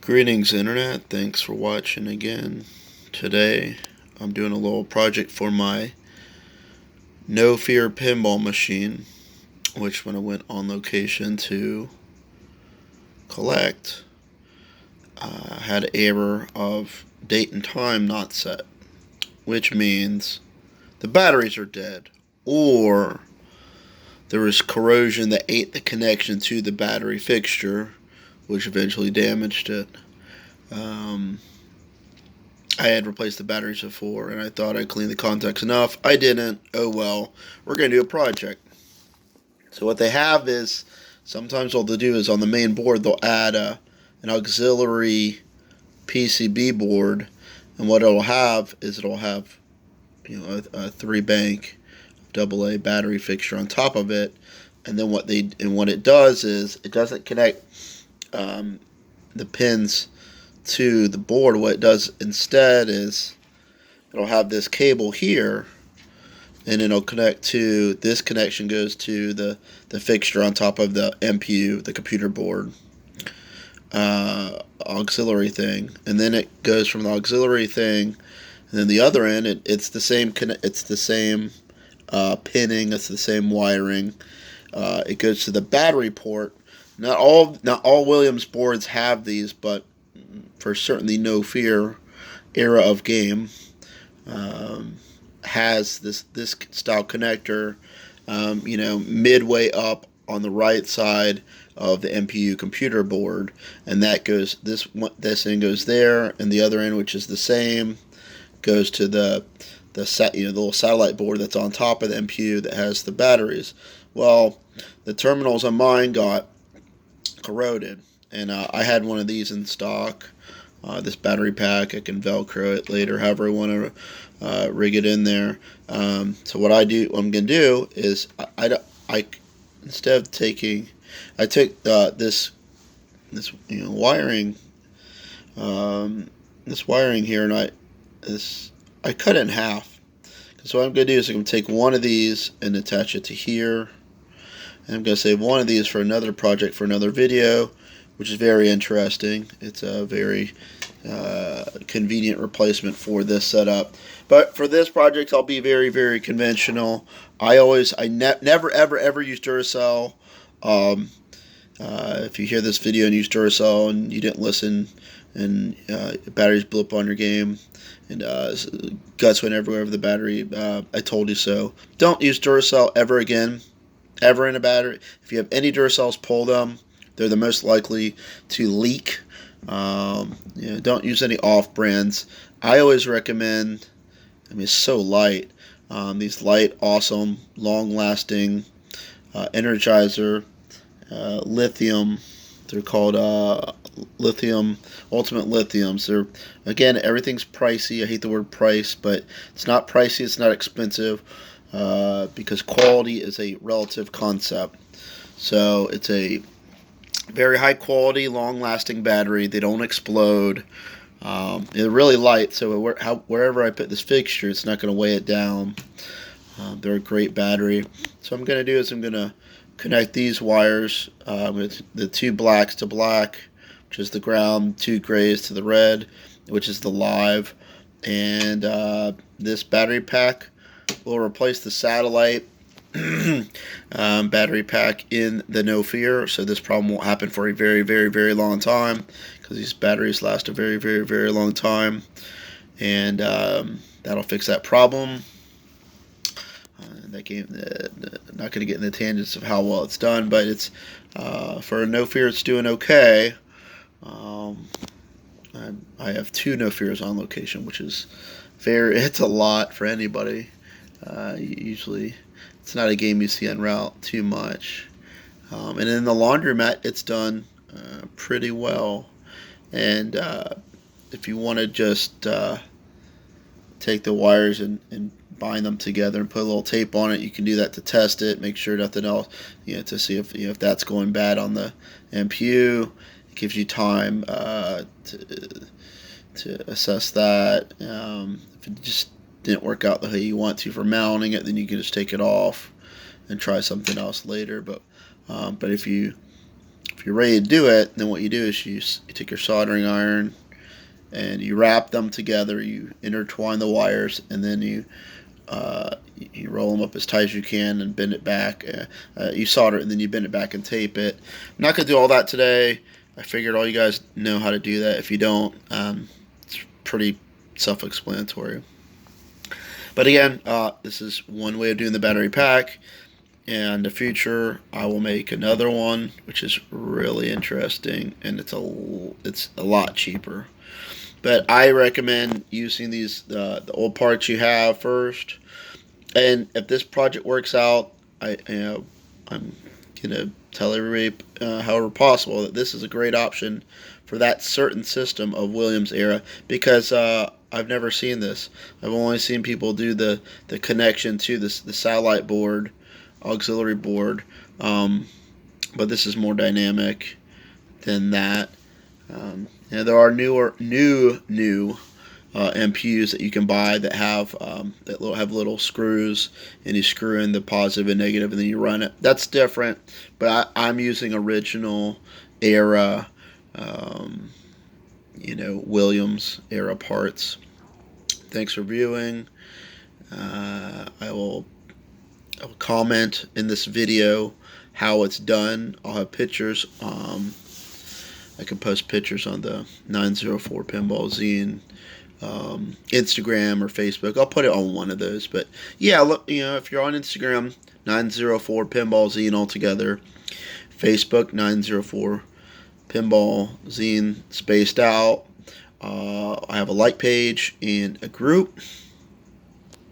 Greetings Internet, thanks for watching again. Today I'm doing a little project for my No Fear pinball machine, which when I went on location to collect, had an error of date and time not set, which means the batteries are dead, or there was corrosion that ate the connection to the battery fixture, which eventually damaged it. I had replaced the batteries before, and I thought I cleaned the contacts enough. I didn't. Oh well. We're going to do a project. So what they have is, sometimes all they'll do is on the main board, they'll add an auxiliary PCB board, and what it'll have is it'll have a 3-bank AA battery fixture on top of it, and then what it does is it doesn't connect the pins to the board. What it does instead is it'll have this cable here, and it'll connect to this. Connection goes to the fixture on top of the MPU, the computer board auxiliary thing, and then it goes from the auxiliary thing, and then the other end it's the same pinning, it's the same wiring. It goes to the battery port. Not all Williams boards have these, but for certainly No Fear era of game has this style connector, midway up on the right side of the MPU computer board, and that goes this end goes there, and the other end, which is the same, goes to the little satellite board that's on top of the MPU that has the batteries. Well, the terminals on mine got corroded, and I had one of these in stock. This battery pack, I can Velcro it later, however I want to rig it in there. So what I'm going to do is I instead of taking, I took this wiring, this wiring here, and I cut it in half. So what I'm going to do is I'm going to take one of these and attach it to here, and I'm going to save one of these for another project, for another video, which is very interesting. It's a very convenient replacement for this setup. But for this project, I'll be very, very conventional. I never, ever use Duracell. If you hear this video and use Duracell and you didn't listen, and batteries blew up on your game, and guts went everywhere with the battery, I told you so. Don't use Duracell ever again, ever in a battery. If you have any Duracells, pull them. They're the most likely to leak. Don't use any off-brands. I always recommend, it's so light, these light, awesome, long-lasting Energizer lithium. They're called Ultimate Lithiums. They're, again, everything's pricey. I hate the word price, but it's not pricey, it's not expensive, because quality is a relative concept. So it's a very high quality, long lasting battery. They don't explode. They're really light, so wherever I put this fixture, it's not going to weigh it down. They're a great battery. So what I'm going to do is I'm going to connect these wires with the 2 blacks to black, which is the ground, 2 grays to the red, which is the live, and this battery pack will replace the satellite battery pack in the No Fear, so this problem won't happen for a very, very, very long time, because these batteries last a very, very, very long time, and that'll fix that problem. That game, not going to get in the tangents of how well it's done, but it's for a No Fear, it's doing okay. I have 2 No Fears on location, which is it's a lot for anybody. Usually it's not a game you see en route too much. And in the laundromat, it's done pretty well. And if you want to just take the wires and bind them together and put a little tape on it, you can do that to test it, make sure nothing else, to see if that's going bad on the MPU. It gives you time to assess that. If it just didn't work out the way you want to for mounting it, then you can just take it off and try something else later. But if you if you're ready to do it, then what you do is you take your soldering iron and you wrap them together, you intertwine the wires, and then you roll them up as tight as you can and bend it back. You solder it and then you bend it back and tape it. I'm not going to do all that today. I figured all you guys know how to do that. If you don't, it's pretty self-explanatory. But again, this is one way of doing the battery pack. And in the future, I will make another one, which is really interesting, and it's a lot cheaper. But I recommend using these the old parts you have first. And if this project works out, I'm gonna tell everybody, however possible, that this is a great option for that certain system of Williams era, because I've never seen this. I've only seen people do the connection to the satellite board, auxiliary board, but this is more dynamic than that. There are new MPUs that you can buy that have little screws, and you screw in the positive and negative, and then you run it. That's different, but I'm using original era, Williams era parts. Thanks for viewing. I will comment in this video how it's done. I'll have pictures. I can post pictures on the 904 Pinball Zine Instagram or Facebook. I'll put it on one of those. But yeah, look, if you're on Instagram, 904 Pinball Zine altogether. Facebook, 904 Pinball Zine spaced out. I have a like page and a group.